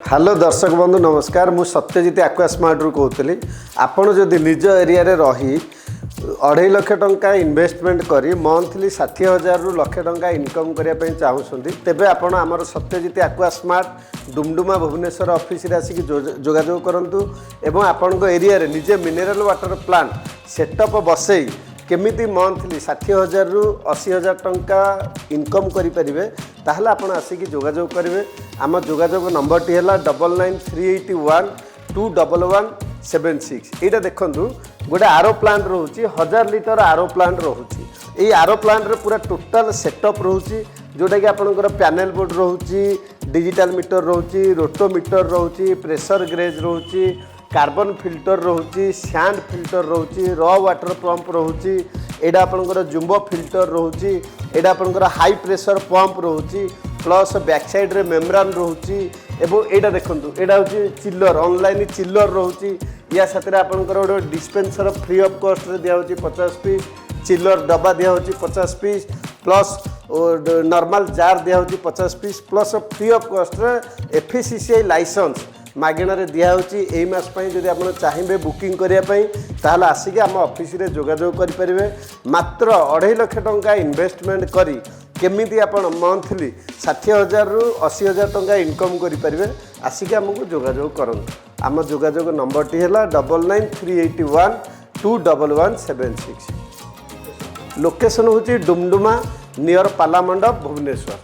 Hello दर्शक बंधु नमस्कार मु सत्यजित आक्वास्मार्ट रु कहूली आपण जदि निज एरिया रे रही 2.5 लाख टंका इन्वेस्टमेंट करी मंथली 60,000 रु लाख टंका इनकम करने चाहूँगी तेबे आपण आमर सत्यजित आक्वास्मार्ट डुमडुमा भुवनेश्वर ऑफिस रे आसिक जोगाजोग करंतु एवं आपण एरिया रे निजे मिनरल वाटर प्लांट सेटअप बसई केमिति मंथली 60,000 रु 80,000 टंका इनकम करें ताहले आपण आसिक जोगाजोग करेंगे। आम जोगाजोग नंबर टी है 9938121176 यहाँ देखूँ गोटे आरो प्लांट रोचे 1000 लिटर आरो प्लांट रोचे ये आरो प्लांट रे पूरा टोटाल सेटअप रोचे जोटा कि आपंकर पैनल बोर्ड रोचे डिजिटल मीटर रोचे रोटोमीटर रोचे प्रेशर ग्रेज रोचे कार्बन फिल्टर रोचे सैंड फिल्टर रोचे रॉ वाटर पंप रोचे एडा आपंकर जुम्बो फिल्टर रोचे एडा आपंकर हाई प्रेशर पंप रोचे प्लस बैक साइड रे मेम्ब्रेन रोचे एवं एडा देखंतु एडा होची चिल्लर ऑनलाइन चिल्लर रोचे या साथ आपंकर गोटे डिस्पेंसर फ्री ऑफ कॉस्ट रे दिया होची 50 पीस चिल्लर डब्बा दिया होची 50 पीस प्लस नॉर्मल जार दिया होची 50 piece plus free of cost रे FSCCI लाइसेंस मागणार दिया होची एई मास पई जदि आपण चाहिबे बुकिंग करिया पई ताहले आसिके हम ऑफिस रे जोगाजोग करि परिबे मात्र 2.5 लाख टंका इन्वेस्टमेंट करी केमिति आपण मंथली 60,000 रु 80,000 टंका इनकम करि परिबे आसिके हमको जोगाजोग करंतु। आम जोगाजोग नंबर टी है 9938121176 लोकेशन होची डुमडुमा नियर पाला मंडप भुवनेश्वर।